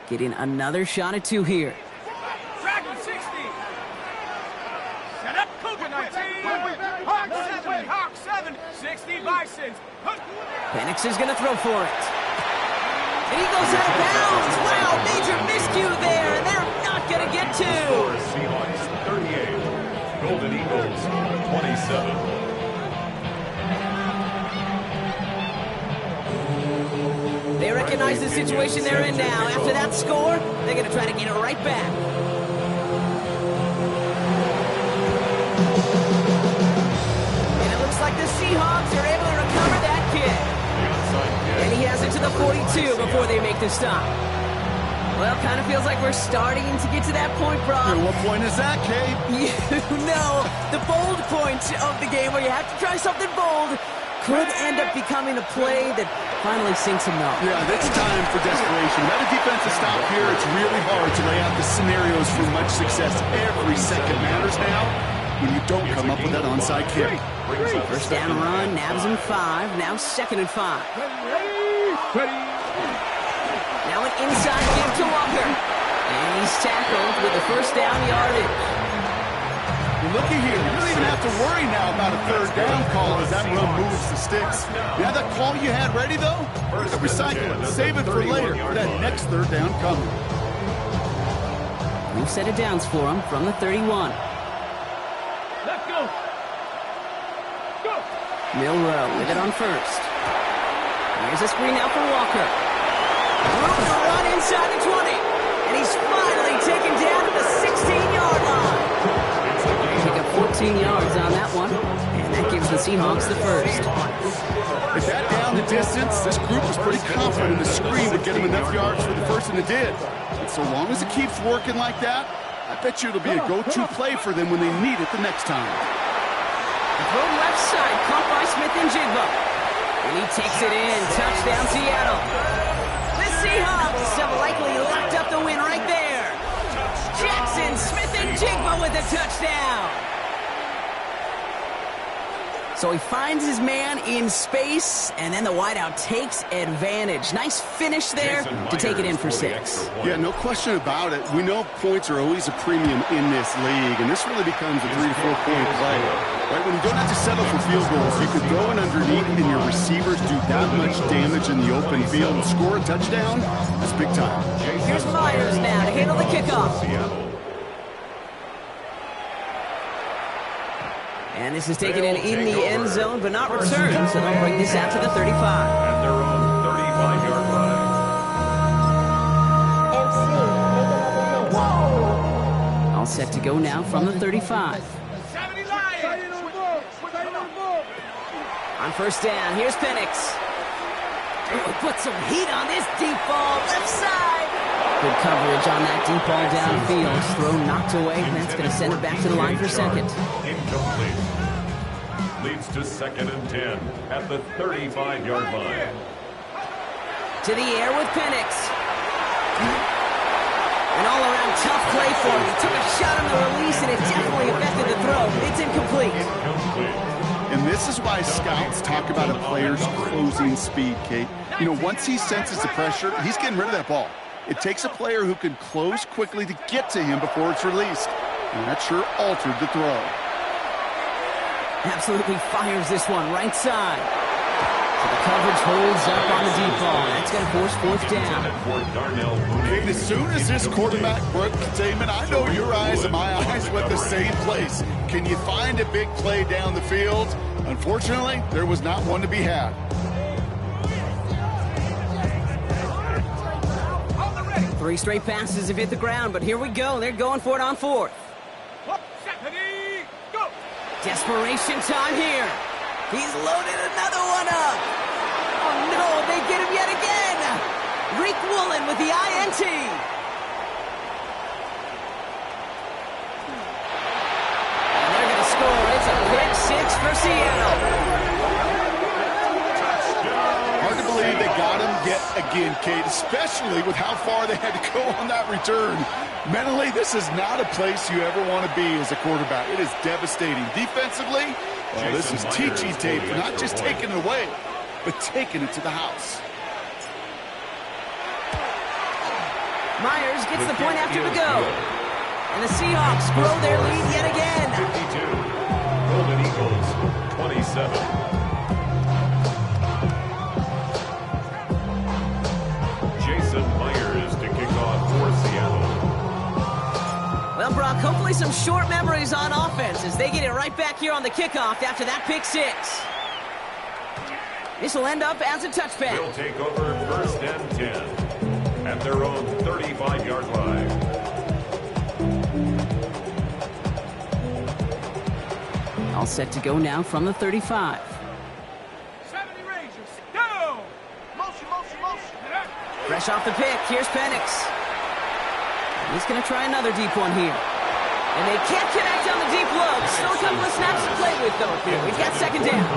Getting another shot at 2 here. Dragon 60. Set up Cougar 19. Hawk 7. Hawk 7. 60 Bisons. Penix is going to throw for it. And he goes out of bounds. Wow, major miscue there, and they're not going to get 2. Seahawks 38. Golden Eagles 27. They recognize the situation they're in now. After that score, they're going to try to get it right back. And it looks like the Seahawks are able to recover that kick. And he has it to the 42 before they make the stop. Well, kind of feels like we're starting to get to that point, Brock. And what point is that, Kate? You know, the bold point of the game where you have to try something bold could end up becoming a play that finally sinks him up. Yeah, it's time for desperation. Without a defensive stop here, it's really hard to lay out the scenarios for much success. Every second matters now when you don't come up with that onside kick. 1st down run, nabs him 5, now 2nd and 5. Now an inside give to Walker. And he's tackled with the 1st down yardage. Looky here, you don't even have to worry now about a 3rd down call as that run moves the sticks. You have that call you had ready, though? Recycle it. Save it for later for that next 3rd down coming. New set of downs for him from the 31. Let's go. Go. Milrow with it on 1st. Here's a screen out for Walker. Room to run inside the 20. And he's finally taken down at the 16-yard line. 14 yards on that one, and that gives the Seahawks the 1st. If that down the distance, this group was pretty confident the screen would get them enough yards for the 1st, and it did. And so long as it keeps working like that, I bet you it'll be a go-to play for them when they need it the next time. Throw left side, caught by Smith and Jigba. And he takes it in, touchdown Seattle. The Seahawks have likely locked up the win right there. Jackson Smith and Jigba with a touchdown. So he finds his man in space, and then the wideout takes advantage. Nice finish there to take it in for 6. Yeah, no question about it. We know points are always a premium in this league, and this really becomes a 3 to 4 point play. Right? When you don't have to settle for field goals, you can throw it underneath, and your receivers do that much damage in the open field and score a touchdown. That's big time. Here's Myers now to handle the kickoff. And this is taken in the end zone, but not returned, so they'll bring this out to the 35. At their own 35-yard line. All set to go now from the 35. 70 Lions. On 1st down, here's Penix. Ooh, put some heat on this deep ball, left side. Good coverage on that deep ball downfield. Throw knocked away, and that's going to send it back to the line for 2nd. Incomplete. leads to 2nd and 10 at the 35-yard line. To the air with Penix. An all-around tough play for him. He took a shot on the release, and it definitely affected the throw. It's incomplete. And this is why scouts talk about a player's closing speed, Kate. You know, once he senses the pressure, he's getting rid of that ball. It takes a player who can close quickly to get to him before it's released. And that sure altered the throw. Absolutely fires this one right side. So the coverage holds up on the deep ball. That's going to force 4th down. Kate, as soon as this quarterback broke containment, I know your eyes and my eyes went the same place. Can you find a big play down the field? Unfortunately, there was not one to be had. 3 straight passes have hit the ground, but here we go. They're going for it on 4th. Desperation time here. He's loaded another one up. Oh, no, they get him yet again. Rick Woolen with the INT. And they're going to score. It's a pick 6 for Seattle. Hard to believe they got him yet again, Kate, especially with how far they had to go on that return. Mentally, this is not a place you ever want to be as a quarterback. It is devastating. Defensively, well, this is teaching tape for not just taking it away, but taking it to the house. Myers gets the point after the go. And the Seahawks grow their lead yet again. 52. Golden Eagles, 27. Myers to kick off for Seattle. Well, Brock, hopefully some short memories on offense as they get it right back here on the kickoff after that pick 6. This will end up as a touchback. They'll take over 1st and 10 at their own 35-yard line. All set to go now from the 35. 70 Rangers, go! Motion. Fresh off the pick, here's Penix. He's going to try another deep one here. And they can't connect on the deep look. Still a couple of snaps to play with, though. We've got 2nd down.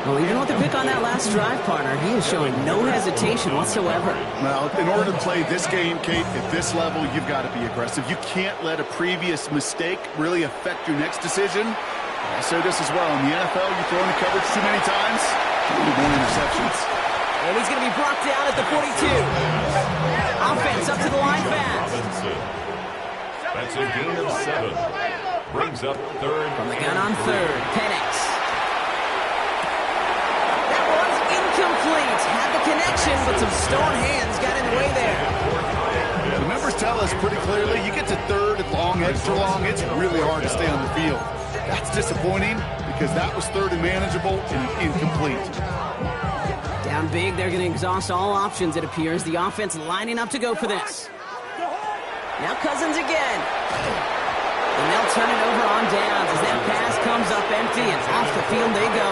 Well, even with the pick on that last drive, partner, he is showing no hesitation whatsoever. Well, in order to play this game, Kate, at this level, you've got to be aggressive. You can't let a previous mistake really affect your next decision. I say this as well. In the NFL, you throw into coverage too many times, you need more interceptions. And he's going to be brought down at the 42. Offense up to the line fast. That's a gain of 7. Brings up 3rd. From the gun on 3rd, Penix. That was incomplete. Had the connection, but some stone hands got in the way there. The numbers tell us pretty clearly, you get to 3rd and long, extra long, it's really hard to stay on the field. That's disappointing because that was 3rd and manageable and incomplete. Down big, they're going to exhaust all options, it appears. The offense lining up to go for this. Now Cousins again. And they'll turn it over on downs as that pass comes up empty and off the field they go.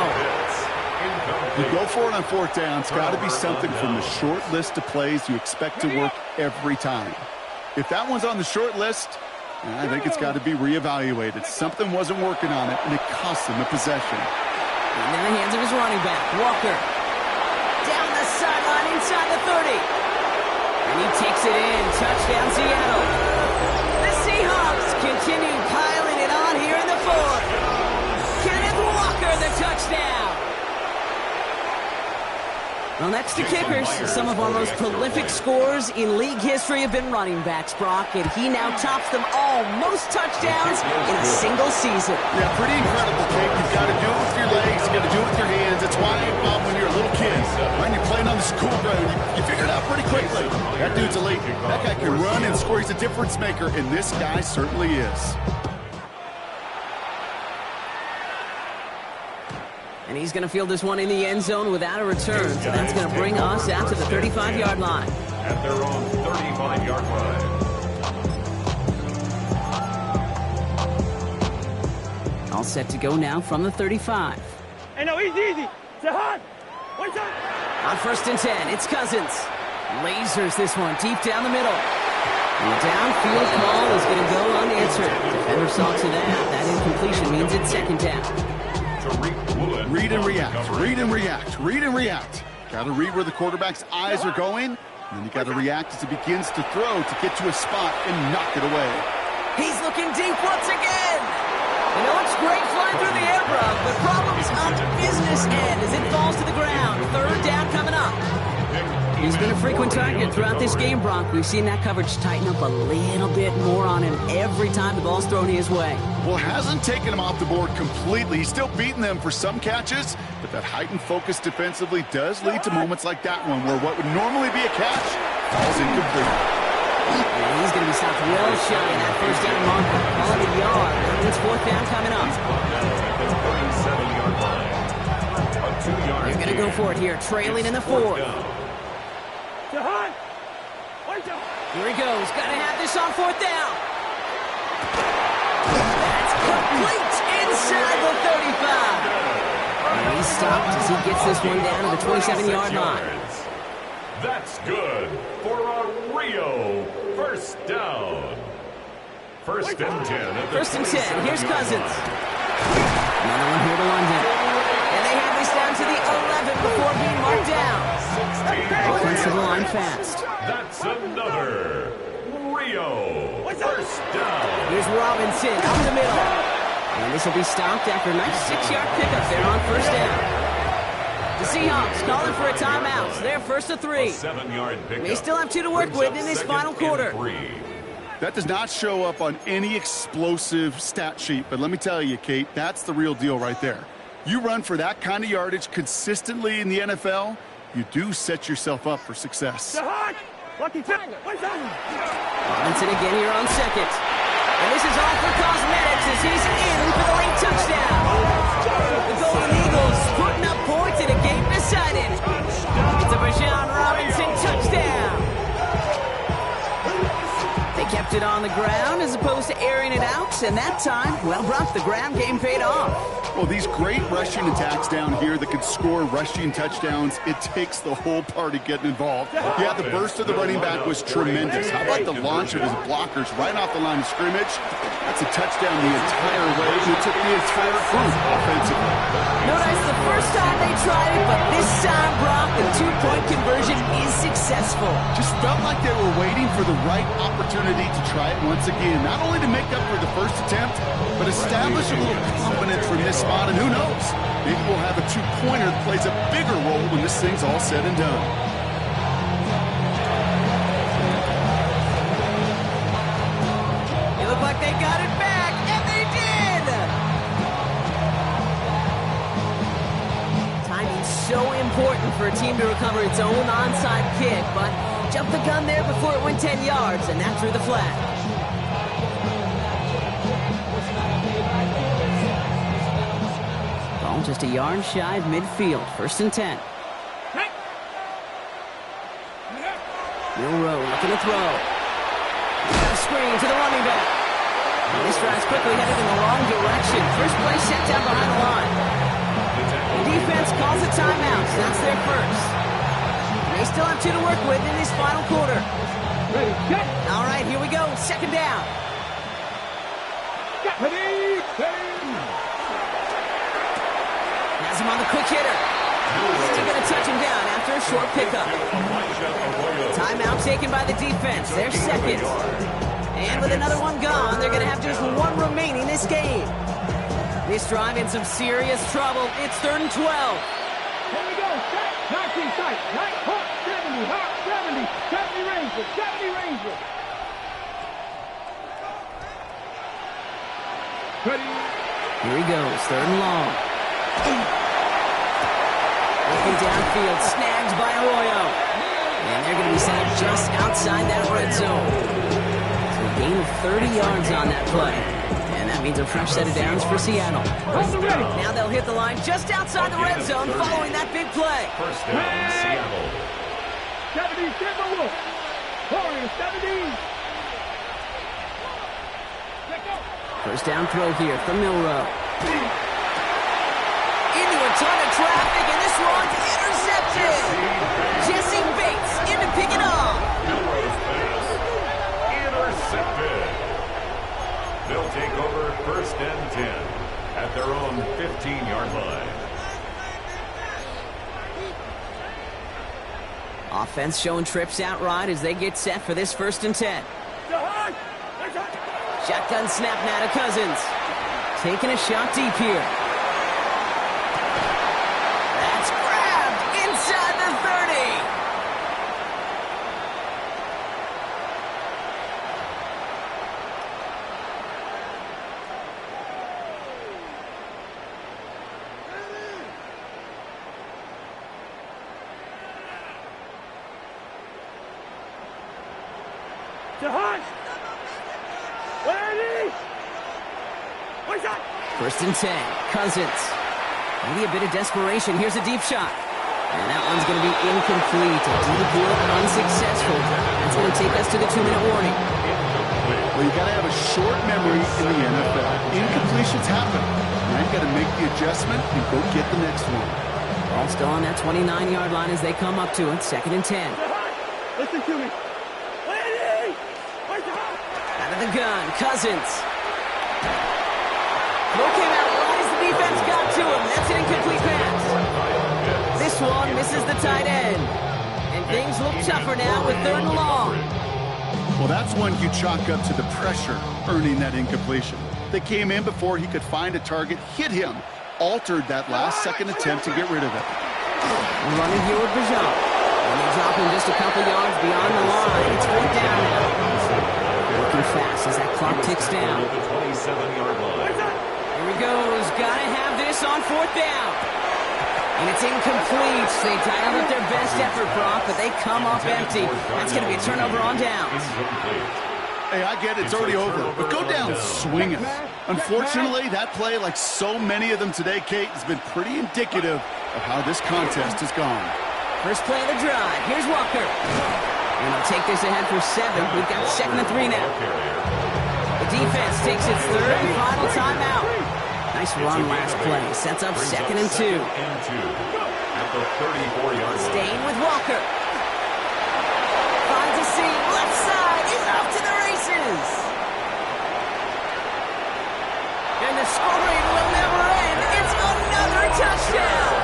You go for it on 4th down. It's got to be something from the short list of plays you expect to work every time. If that one's on the short list, I think it's got to be reevaluated. Something wasn't working on it, and it cost them a possession. And in the hands of his running back, Walker. Down the sideline inside the 30. And he takes it in. Touchdown, Seattle. The Seahawks continue piling it on here in the 4th. Kenneth Walker, the touchdown. Well, next to kickers, some of our most prolific scorers in league history have been running backs, Brock, and he now tops them all. Most touchdowns in a single season. Yeah, pretty incredible, Kate. You've got to do it with your legs. You've got to do it with your hands. That's why, Bob, when you're a little kid, when you're playing on the school ground, you figure it out pretty quickly. That dude's elite. That guy can run and score. He's a difference maker, and this guy certainly is. And he's going to field this one in the end zone without a return. So that's going to bring us out to the 35-yard line. At their own 35-yard line. All set to go now from the 35. Hey, no, easy. Zahan, one time. On 1st and 10, it's Cousins. Lasers this one deep down the middle. And the downfield call is going to go unanswered. Defender saw to that. That incompletion means it's 2nd down. To Read and react, read and react, read and react. Got to read where the quarterback's eyes are going, and then you got to react as he begins to throw to get to a spot and knock it away. He's looking deep once again. You know, it's great flying through the air, bro. The problem's on business end as it falls to the ground. Third down coming up. He's been a frequent target throughout this game, Bronk. We've seen that coverage tighten up a little bit more on him every time the ball's thrown his way. Well, hasn't taken him off the board completely. He's still beating them for some catches, but that heightened focus defensively does lead to moments like that one where what would normally be a catch falls incomplete. And he's going to be stopped real shy in that first down marker. All of a yard. It's fourth down coming up. They're going to go for it here, trailing in the fourth. Here he goes. Got to have this on fourth down. That's complete inside the 35. And he's stopped as he gets this one down to the 27-yard line. That's good for a Rio first down. First and 10. First and 10. Here's Cousins. Another one here to London. And they have this down to the 11 before being marked down. Offensive line fast. That's another Rio first down. Here's Robinson up the middle. And this will be stopped after a nice 6-yard pickup there on first down. The Seahawks calling for a timeout. They're first to 3. 7-yard pickup. They still have 2 to work with in this final quarter. That does not show up on any explosive stat sheet, but let me tell you, Kate, that's the real deal right there. You run for that kind of yardage consistently in the NFL, you do set yourself up for success. Robinson again here on second. And this is all for cosmetics as he's in for the late touchdown. The Golden Eagles putting up points in a game decided. It's a Bijan Robinson touchdown. They kept it on the ground as opposed to airing it out, and that time, well, Brock, the ground game paid off. Well, these great rushing attacks down here that can score rushing touchdowns, it takes the whole party getting involved. Yeah, the burst of the running back was tremendous. How about the launch of his blockers right off the line of scrimmage? That's a touchdown the entire way, and it took the entire group offensively. Notice the first time they tried it, but this time, Brock, the 2-point conversion is successful. Just felt like they were waiting for the right opportunity to try it once again. Not only to make up for the first attempt, but establish a little confidence from this spot, and who knows? Maybe we'll have a 2-pointer that plays a bigger role when this thing's all said and done. It looked like they got it back, and they did! Timing's so important for a team to recover its own onside kick, but jumped the gun there before it went 10 yards, and that threw the flag. Ball just a yard shy of midfield. First and 10. Milroe looking to throw. Got a screen to the running back. And this drive's quickly headed in the wrong direction. First play set down behind the line. The defense calls a timeout. So that's their first. They still have 2 to work with in this final quarter. Ready, set. All right, here we go. Second down. Ready, Has him on the quick hitter. Still going to touch him down after a short pickup. Timeout taken by the defense. They're second. And with another one gone, they're going to have just 1 remaining this game. This drive in some serious trouble. It's 3rd and 12. Here we go. Set. 19 sight. 9 hook. 70. Hop. 70. 70 Ranger. 70 Ranger. Ready. Here he goes. 3rd and long. Looking downfield. Snagged by Arroyo. And they're going to be set up just outside that red zone. So a gain of 30 yards on that play. And that means a fresh set of downs for Seattle. Now they'll hit the line just outside the red zone following that big play. First down, Seattle. 70 Timberwolves. Warriors 70. First down throw here from Milroe. Into a ton of traffic, and this one's intercepted. Jesse Bates in to pick it off. Milroe's pass intercepted. They'll take over first and 10 at their own 15-yard line. Offense showing trips out right as they get set for this 1st and 10. Shotgun snap now to Cousins. Taking a shot deep here. That's grabbed inside the 30. First and 10, Cousins. Maybe a bit of desperation. Here's a deep shot. And that one's going to be incomplete. A deep ball unsuccessful. That's going to take us to the 2-minute warning. Well, you got to have a short memory in the NFL. Incompletions happen. Now you got to make the adjustment and go get the next one. Ball still on that 29-yard line as they come up to it. 2nd and 10. Listen to me. Out of the gun, Cousins. Throw came out right as the defense got to him. That's an incomplete pass. This one misses the tight end. And things look tougher now with 3rd and long. Well, that's one you chalk up to the pressure earning that incompletion. They came in before he could find a target, hit him, altered that last-second attempt to get rid of it. Running here with Bijan. And they drop him just a couple yards beyond the line. It's 4th down now. Working fast as that clock ticks down. Here he goes. Gotta have this on 4th down. And it's incomplete. They dialed up their best effort, Brock, but they come up empty. That's going to be a turnover on downs. Hey, I get it. It's already over. But go down swinging. Unfortunately, that play, like so many of them today, Kate, has been pretty indicative of how this contest has gone. First play of the drive. Here's Walker. And they'll take this ahead for 7. We've got 2nd and 3 now. The defense takes its 3rd and final timeout. Nice run last play. Sets up 2nd and 2. At the 34-yard line. Staying with Walker. Finds a seam. Left side. He's off to the races. And the scoring will never end. It's another touchdown.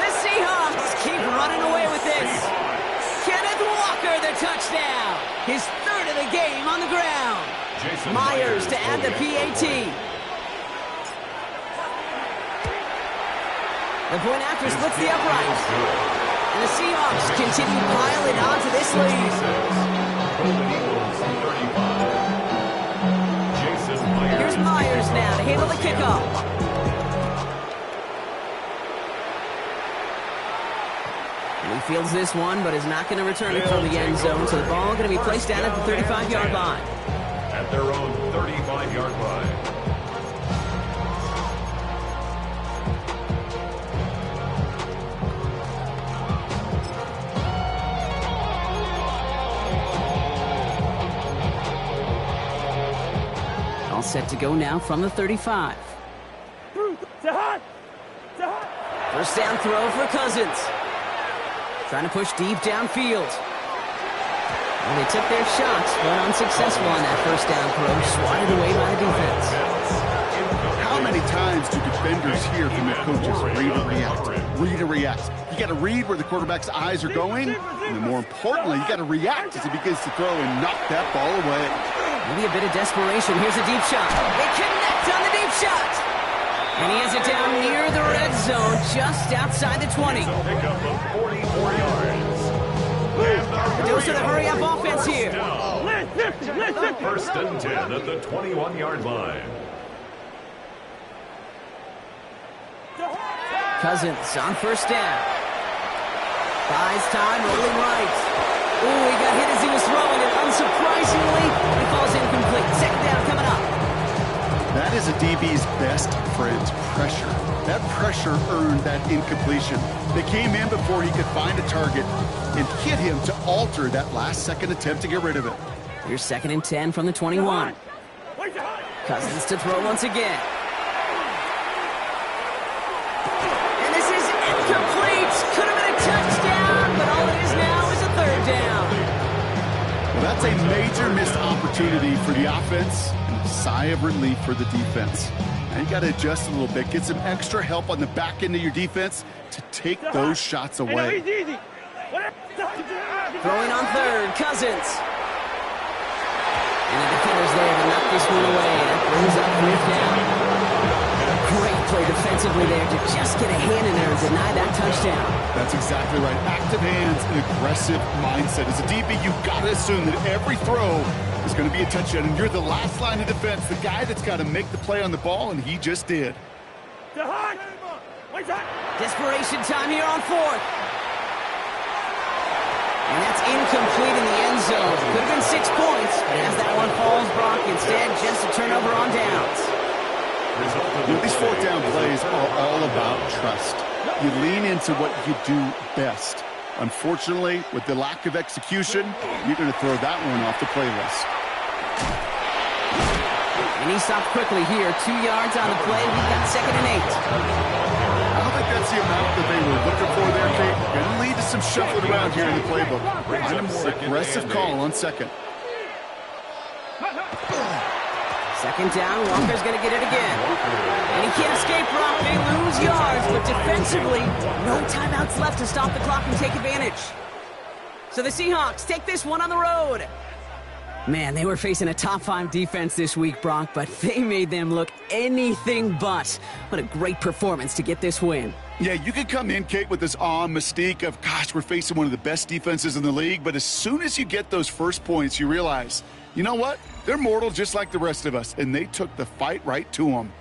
The Seahawks keep running away with this. Kenneth Walker, the touchdown. His 3rd of the game on the ground. Myers to add the PAT. The point after splits the uprights. And the Seahawks continue piling onto this lead. Here's Myers now to handle the kickoff. And he fields this one, but is not going to return it from the end zone. So the ball going to be placed down at the 35-yard line. At their own 35-yard line. All set to go now from the 35. First down throw for Cousins. Trying to push deep downfield. Well, they took their shots, but unsuccessful on that first down throw. Swatted away by the defense. How many times do defenders hear from their coaches, read and react, read and react? You got to read where the quarterback's eyes are going, and then more importantly, you got to react as he begins to throw and knock that ball away. Maybe a bit of desperation. Here's a deep shot. They connect on the deep shot. And he has it down near the red zone, just outside the 20. Pick up of 44 yards. Those are the hurry-up offense here. First and 10 at the 21-yard line. Cousins on first down. Buys time, rolling right. Ooh, he got hit as he was throwing it. Unsurprisingly, he falls incomplete. 2nd down coming up. That is a DB's best friend, pressure. That pressure earned that incompletion. They came in before he could find a target and hit him to alter that last-second attempt to get rid of it. Here's 2nd and 10 from the 21. Cousins to throw once again. And this is incomplete. Could have been a touchdown, but all it is now is a 3rd down. Well, that's a major missed opportunity for the offense and a sigh of relief for the defense. Now you got to adjust a little bit, get some extra help on the back end of your defense to take those shots away. Throwing on third, Cousins. And the defender's there to knock this one away. That brings up fourth down. Great play defensively there to just get a hand in there and deny that touchdown. That's exactly right. Active hands and aggressive mindset. As a DB, you've got to assume that every throw is going to be a touchdown, and you're the last line of defense, the guy that's got to make the play on the ball, and he just did. Desperation time here on fourth. And that's incomplete in the end zone. Could have been 6 points, but as that one falls, Brock, instead just a turnover on downs. These fourth down plays are all about trust. You lean into what you do best. Unfortunately, with the lack of execution, you're going to throw that one off the playlist. And he stopped quickly here. 2 yards on the play. We've got 2nd and 8. I don't think that's the amount that they were looking for there, Kate. Going to lead to some shuffling around here in the playbook. Find a more aggressive call on second. 2nd down, Walker's going to get it again. And he can't escape, Brock. They lose yards, but defensively, no timeouts left to stop the clock and take advantage. So the Seahawks take this one on the road. Man, they were facing a top 5 defense this week, Brock, but they made them look anything but. What a great performance to get this win. Yeah, you could come in, Kate, with this awe and mystique of, gosh, we're facing one of the best defenses in the league, but as soon as you get those first points, you realize, you know what? They're mortal just like the rest of us, and they took the fight right to them.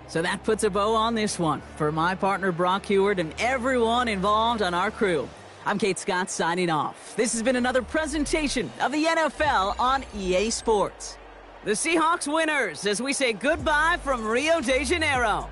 So that puts a bow on this one. For my partner, Brock Huard, and everyone involved on our crew, I'm Kate Scott signing off. This has been another presentation of the NFL on EA Sports. The Seahawks winners as we say goodbye from Rio de Janeiro.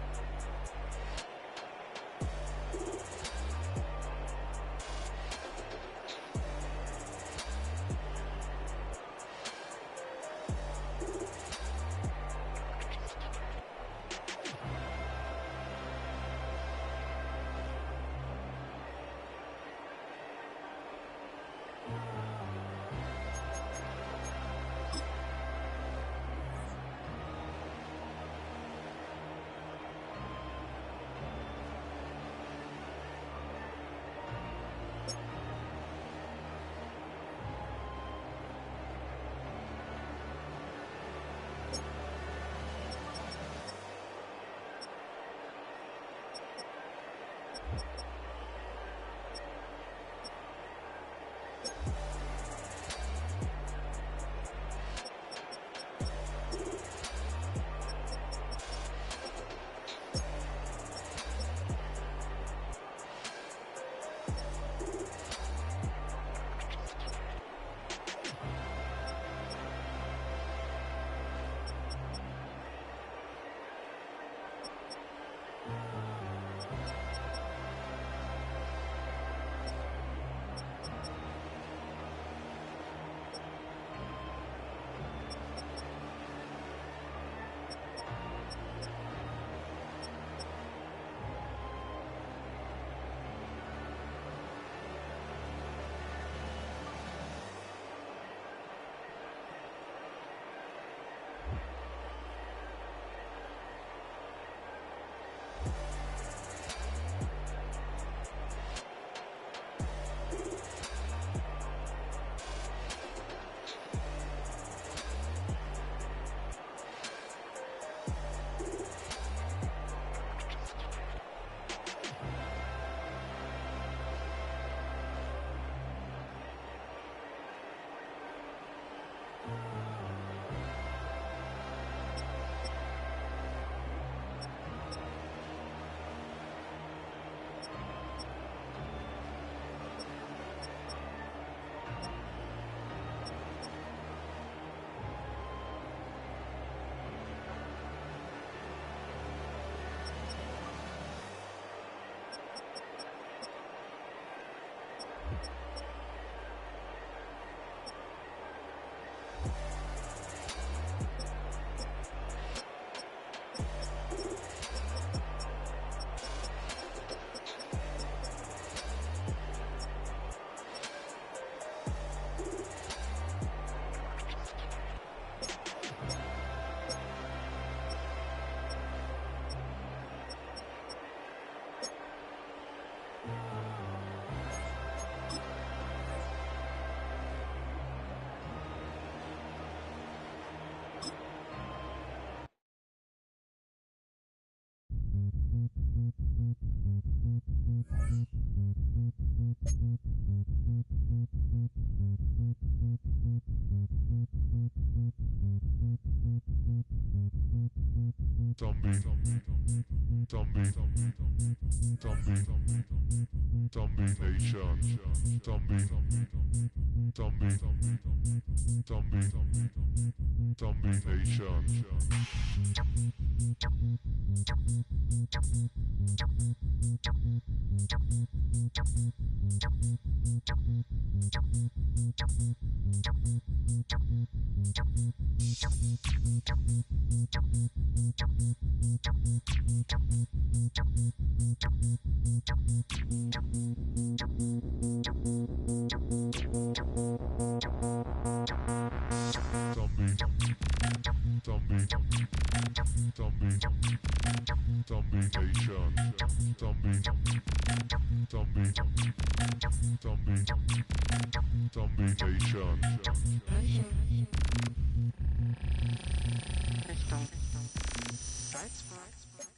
Right.